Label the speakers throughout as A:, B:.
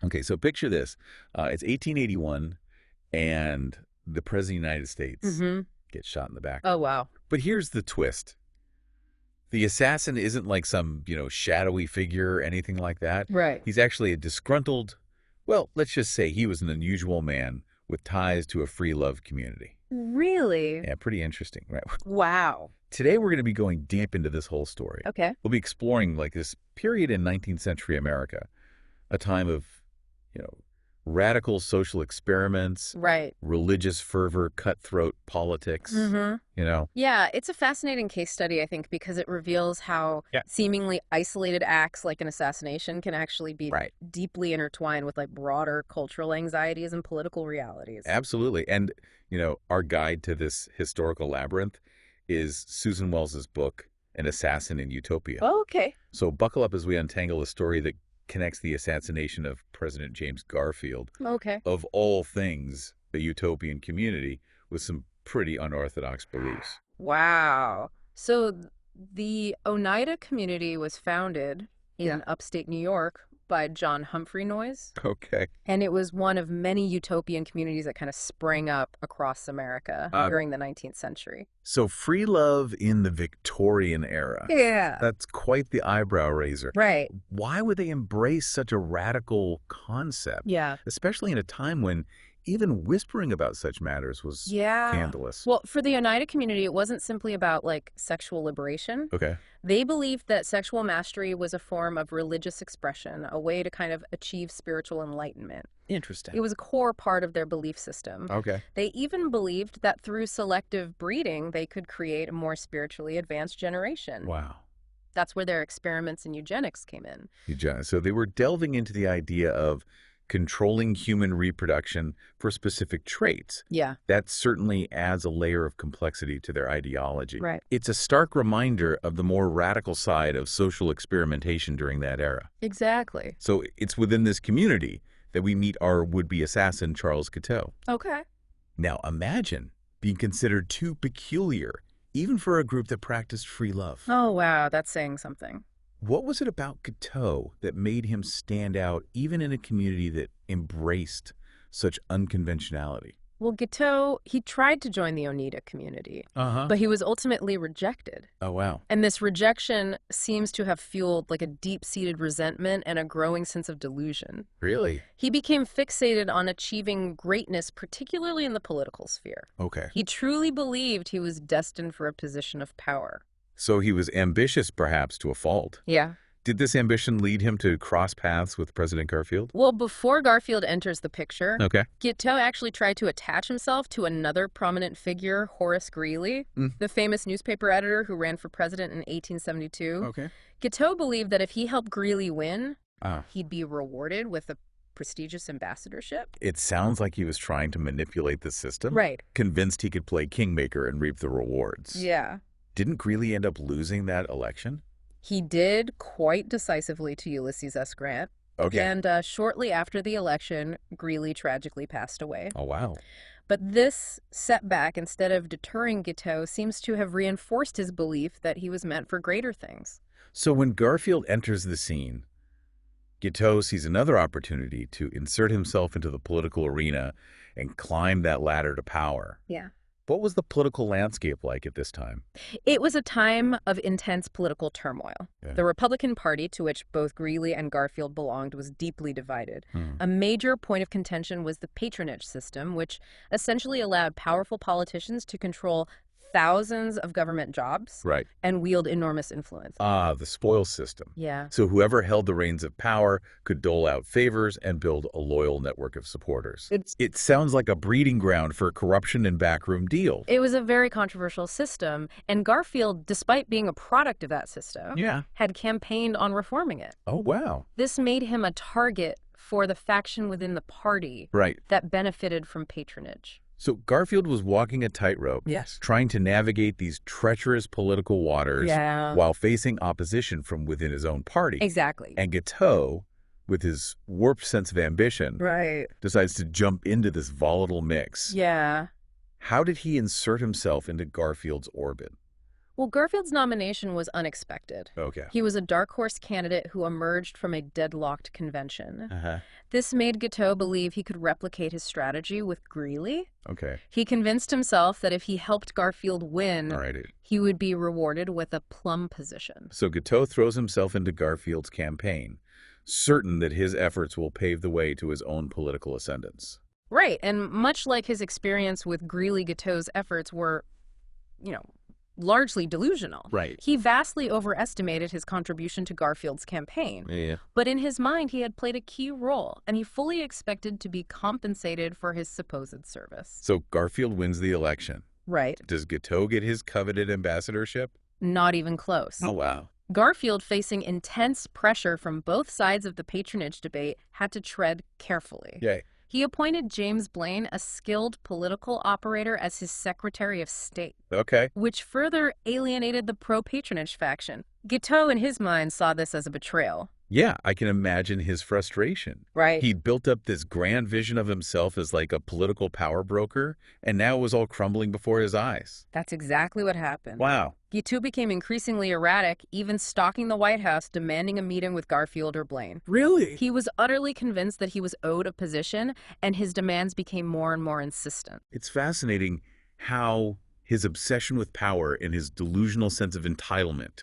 A: Okay, so picture this. It's 1881, and the President of the United States
B: Mm-hmm.
A: gets shot in the back.
B: Oh, wow.
A: But here's the twist. The assassin isn't like some, shadowy figure or anything like that.
B: Right.
A: He's actually a disgruntled, well, let's just say he was an unusual man with ties to a free love community.
B: Really?
A: Yeah, pretty interesting, right?
B: Wow.
A: Today we're going to be going deep into this whole story.
B: Okay.
A: We'll be exploring like this period in 19th century America, a time of, you know, radical social experiments,
B: Right.
A: religious fervor, cutthroat politics,
B: Mm-hmm. Yeah, it's a fascinating case study, I think, because it reveals how
A: Yeah.
B: seemingly isolated acts like an assassination can actually be
A: Right.
B: deeply intertwined with like broader cultural anxieties and political realities.
A: Absolutely. And, our guide to this historical labyrinth is Susan Wells's book, An Assassin in Utopia.
B: Oh, okay.
A: So buckle up as we untangle a story that connects the assassination of President James Garfield,
B: Okay.
A: of all things, a utopian community, with some pretty unorthodox beliefs.
B: Wow. So the Oneida community was founded in upstate New York by John Humphrey Noyes.
A: Okay.
B: And it was one of many utopian communities that kind of sprang up across America during the 19th century.
A: So free love in the Victorian era.
B: Yeah.
A: That's quite the eyebrow raiser.
B: Right.
A: Why would they embrace such a radical concept?
B: Yeah.
A: Especially in a time when even whispering about such matters was scandalous.
B: Well, for the Oneida community, it wasn't simply about like sexual liberation.
A: Okay.
B: They believed that sexual mastery was a form of religious expression, a way to kind of achieve spiritual enlightenment.
A: Interesting.
B: It was a core part of their belief system.
A: Okay.
B: They even believed that through selective breeding, they could create a more spiritually advanced generation.
A: Wow.
B: That's where their experiments in eugenics came in.
A: So they were delving into the idea of controlling human reproduction for specific traits.
B: Yeah.
A: That certainly adds a layer of complexity to their ideology.
B: Right.
A: It's a stark reminder of the more radical side of social experimentation during that era.
B: Exactly.
A: So it's within this community that we meet our would-be assassin, Charles Guiteau.
B: Okay.
A: Now imagine being considered too peculiar, even for a group that practiced free love.
B: Oh, wow. That's saying something.
A: What was it about Guiteau that made him stand out even in a community that embraced such unconventionality?
B: Well, Guiteau, he tried to join the Oneida community,
A: Uh-huh.
B: but he was ultimately rejected.
A: Oh, wow.
B: And this rejection seems to have fueled like a deep-seated resentment and a growing sense of delusion.
A: Really?
B: He became fixated on achieving greatness, particularly in the political sphere.
A: Okay.
B: He truly believed he was destined for a position of power.
A: So he was ambitious, perhaps, to a fault.
B: Yeah.
A: Did this ambition lead him to cross paths with President Garfield?
B: Well, before Garfield enters the picture,
A: Okay.
B: Guiteau actually tried to attach himself to another prominent figure, Horace Greeley, the famous newspaper editor who ran for president in 1872.
A: Okay.
B: Guiteau believed that if he helped Greeley win,
A: Ah.
B: he'd be rewarded with a prestigious ambassadorship.
A: It sounds like he was trying to manipulate the system.
B: Right.
A: Convinced he could play kingmaker and reap the rewards.
B: Yeah.
A: Didn't Greeley end up losing that election?
B: He did quite decisively to Ulysses S. Grant.
A: Okay.
B: And shortly after the election, Greeley tragically passed away.
A: Oh, wow.
B: But this setback, instead of deterring Guiteau, seems to have reinforced his belief that he was meant for greater things.
A: So when Garfield enters the scene, Guiteau sees another opportunity to insert himself into the political arena and climb that ladder to power.
B: Yeah.
A: What was the political landscape like at this time?
B: It was a time of intense political turmoil.
A: Yeah.
B: The Republican Party, to which both Greeley and Garfield belonged, was deeply divided.
A: Hmm.
B: A major point of contention was the patronage system, which essentially allowed powerful politicians to control thousands of government jobs
A: Right.
B: and wield enormous influence.
A: Ah, the spoil system.
B: Yeah.
A: So whoever held the reins of power could dole out favors and build a loyal network of supporters. It sounds like a breeding ground for corruption and backroom deals.
B: It was a very controversial system, and Garfield, despite being a product of that system,
A: Yeah.
B: had campaigned on reforming it.
A: Oh, wow.
B: This made him a target for the faction within the party
A: Right.
B: that benefited from patronage.
A: So Garfield was walking a tightrope,
B: Yes.
A: trying to navigate these treacherous political waters
B: Yeah.
A: while facing opposition from within his own party.
B: Exactly.
A: And Guiteau, with his warped sense of ambition,
B: Right.
A: decides to jump into this volatile mix.
B: Yeah.
A: How did he insert himself into Garfield's orbit?
B: Well, Garfield's nomination was unexpected.
A: Okay.
B: He was a dark horse candidate who emerged from a deadlocked convention.
A: Uh-huh.
B: This made Guiteau believe he could replicate his strategy with Greeley.
A: Okay.
B: He convinced himself that if he helped Garfield win,
A: All right.
B: he would be rewarded with a plum position.
A: So Guiteau throws himself into Garfield's campaign, certain that his efforts will pave the way to his own political ascendance.
B: Right, and much like his experience with Greeley, Guiteau's efforts were, largely delusional.
A: Right.
B: He vastly overestimated his contribution to Garfield's campaign.
A: Yeah.
B: But in his mind, he had played a key role, and he fully expected to be compensated for his supposed service.
A: So Garfield wins the election.
B: Right.
A: Does Guiteau get his coveted ambassadorship?
B: Not even close.
A: Oh, wow.
B: Garfield, facing intense pressure from both sides of the patronage debate, had to tread carefully.
A: Yay.
B: He appointed James Blaine, a skilled political operator, as his Secretary of State,
A: Okay.
B: which further alienated the pro-patronage faction. Guiteau, in his mind, saw this as a betrayal.
A: Yeah, I can imagine his frustration.
B: Right.
A: He'd built up this grand vision of himself as like a political power broker, and now it was all crumbling before his eyes.
B: That's exactly what happened.
A: Wow.
B: Guiteau became increasingly erratic, even stalking the White House, demanding a meeting with Garfield or Blaine.
A: Really?
B: He was utterly convinced that he was owed a position, and his demands became more and more insistent.
A: It's fascinating how his obsession with power and his delusional sense of entitlement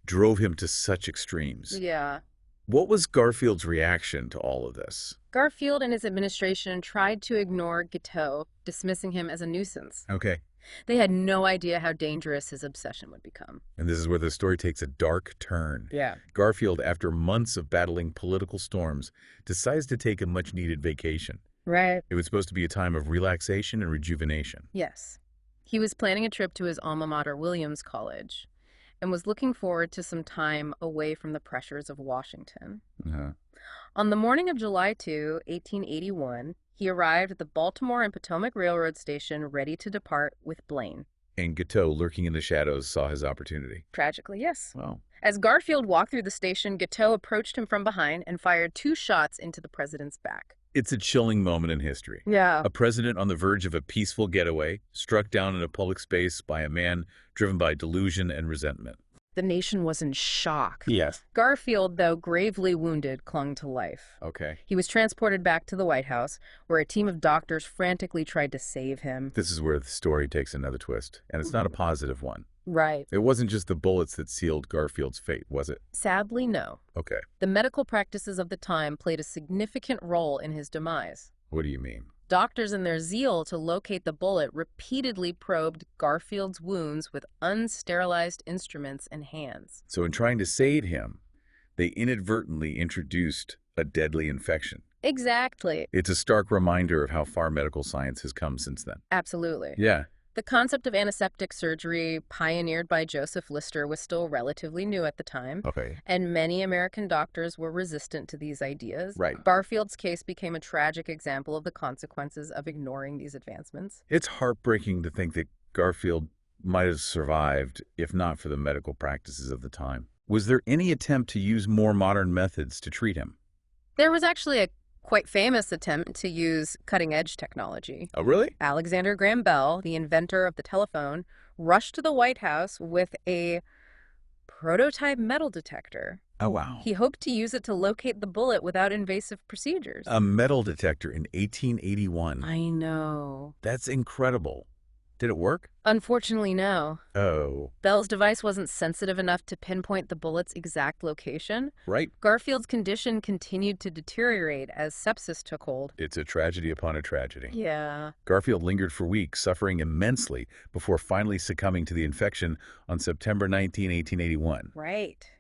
A: drove him to such extremes.
B: Yeah.
A: What was Garfield's reaction to all of this?
B: Garfield and his administration tried to ignore Guiteau, dismissing him as a nuisance.
A: Okay.
B: They had no idea how dangerous his obsession would become.
A: And this is where the story takes a dark turn.
B: Yeah.
A: Garfield, after months of battling political storms, decides to take a much-needed vacation.
B: Right.
A: It was supposed to be a time of relaxation and rejuvenation.
B: Yes. He was planning a trip to his alma mater, Williams College, and was looking forward to some time away from the pressures of Washington.
A: Uh-huh.
B: On the morning of July 2, 1881, he arrived at the Baltimore and Potomac Railroad Station ready to depart with Blaine.
A: And Guiteau, lurking in the shadows, saw his opportunity.
B: Tragically, yes.
A: Wow.
B: As Garfield walked through the station, Guiteau approached him from behind and fired 2 shots into the president's back.
A: It's a chilling moment in history.
B: Yeah.
A: A president on the verge of a peaceful getaway, struck down in a public space by a man driven by delusion and resentment.
B: The nation was in shock.
A: Yes.
B: Garfield, though gravely wounded, clung to life.
A: Okay.
B: He was transported back to the White House, where a team of doctors frantically tried to save him.
A: This is where the story takes another twist, and it's not a positive one.
B: Right.
A: It wasn't just the bullets that sealed Garfield's fate, was it?
B: Sadly, no.
A: Okay.
B: The medical practices of the time played a significant role in his demise.
A: What do you mean?
B: Doctors, in their zeal to locate the bullet, repeatedly probed Garfield's wounds with unsterilized instruments and hands.
A: So in trying to save him, they inadvertently introduced a deadly infection.
B: Exactly.
A: It's a stark reminder of how far medical science has come since then.
B: Absolutely.
A: Yeah.
B: The concept of antiseptic surgery, pioneered by Joseph Lister, was still relatively new at the time,
A: Okay.
B: and many American doctors were resistant to these ideas.
A: Right.
B: Garfield's case became a tragic example of the consequences of ignoring these advancements.
A: It's heartbreaking to think that Garfield might have survived if not for the medical practices of the time. Was there any attempt to use more modern methods to treat him?
B: There was actually a quite famous attempt to use cutting-edge technology.
A: Oh, really?
B: Alexander Graham Bell, the inventor of the telephone, rushed to the White House with a prototype metal detector.
A: Oh, wow.
B: He hoped to use it to locate the bullet without invasive procedures.
A: A metal detector in 1881.
B: I know.
A: That's incredible. Did it work?
B: Unfortunately, no.
A: Oh,
B: Bell's device wasn't sensitive enough to pinpoint the bullet's exact location.
A: right.
B: Garfield's condition continued to deteriorate as sepsis took hold.
A: It's a tragedy upon a tragedy.
B: Yeah.
A: Garfield lingered for weeks, suffering immensely before finally succumbing to the infection on September 19, 1881.
B: Right.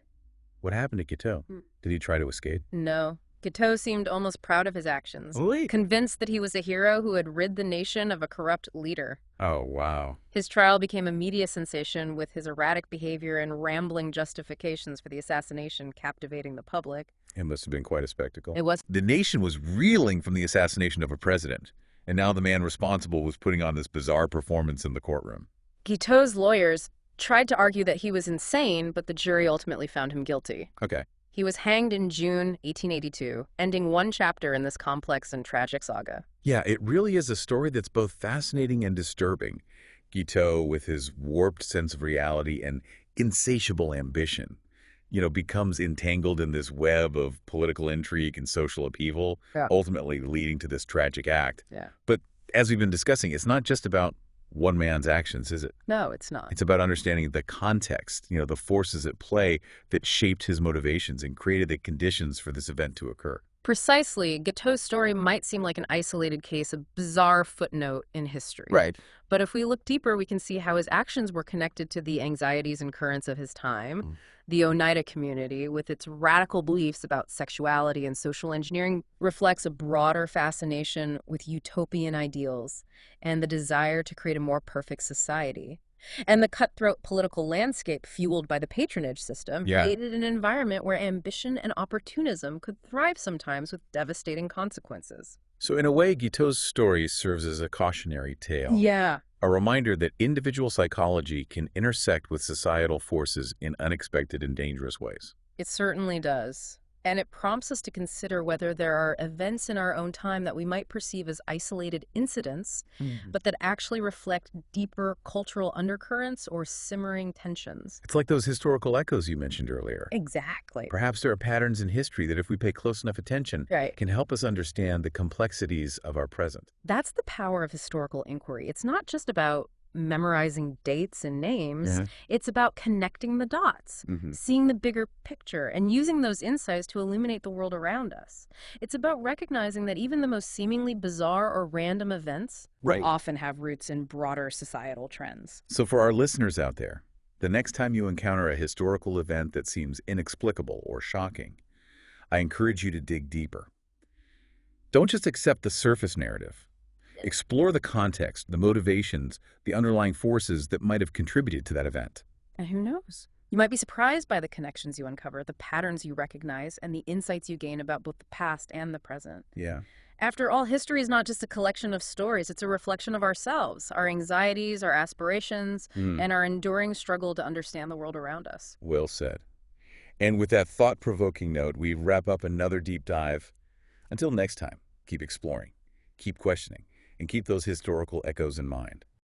A: What happened to Guiteau? Did he try to escape?
B: No. Guiteau seemed almost proud of his actions,
A: Really?
B: convinced that he was a hero who had rid the nation of a corrupt leader.
A: Oh, wow.
B: His trial became a media sensation, with his erratic behavior and rambling justifications for the assassination captivating the public.
A: It must have been quite a spectacle.
B: It was.
A: The nation was reeling from the assassination of a president, and now the man responsible was putting on this bizarre performance in the courtroom.
B: Guiteau's lawyers tried to argue that he was insane, but the jury ultimately found him guilty.
A: Okay.
B: He was hanged in June 1882, ending one chapter in this complex and tragic saga.
A: Yeah, it really is a story that's both fascinating and disturbing. Guiteau, with his warped sense of reality and insatiable ambition, becomes entangled in this web of political intrigue and social upheaval,
B: Yeah.
A: ultimately leading to this tragic act.
B: Yeah.
A: But as we've been discussing, it's not just about one man's actions, is it?
B: No, it's not.
A: It's about understanding the context, the forces at play that shaped his motivations and created the conditions for this event to occur.
B: Precisely, Guiteau's story might seem like an isolated case, a bizarre footnote in history.
A: Right.
B: But if we look deeper, we can see how his actions were connected to the anxieties and currents of his time.
A: Mm.
B: The Oneida community, with its radical beliefs about sexuality and social engineering, reflects a broader fascination with utopian ideals and the desire to create a more perfect society. And the cutthroat political landscape fueled by the patronage system
A: Yeah.
B: created an environment where ambition and opportunism could thrive sometimes with devastating consequences.
A: So in a way, Guiteau's story serves as a cautionary tale.
B: Yeah.
A: A reminder that individual psychology can intersect with societal forces in unexpected and dangerous ways.
B: It certainly does. And it prompts us to consider whether there are events in our own time that we might perceive as isolated incidents, but that actually reflect deeper cultural undercurrents or simmering tensions.
A: It's like those historical echoes you mentioned earlier.
B: Exactly.
A: Perhaps there are patterns in history that, if we pay close enough attention,
B: Right.
A: can help us understand the complexities of our present.
B: That's the power of historical inquiry. It's not just about memorizing dates and names.
A: Yeah.
B: It's about connecting the dots, seeing the bigger picture, and using those insights to illuminate the world around us. It's about recognizing that even the most seemingly bizarre or random events
A: Right.
B: often have roots in broader societal trends.
A: So for our listeners out there, the next time you encounter a historical event that seems inexplicable or shocking, I encourage you to dig deeper. Don't just accept the surface narrative. Explore the context, the motivations, the underlying forces that might have contributed to that event.
B: And who knows? You might be surprised by the connections you uncover, the patterns you recognize, and the insights you gain about both the past and the present.
A: Yeah.
B: After all, history is not just a collection of stories. It's a reflection of ourselves, our anxieties, our aspirations, and our enduring struggle to understand the world around us.
A: Well said. And with that thought-provoking note, we wrap up another deep dive. Until next time, keep exploring, keep questioning, and keep those historical echoes in mind.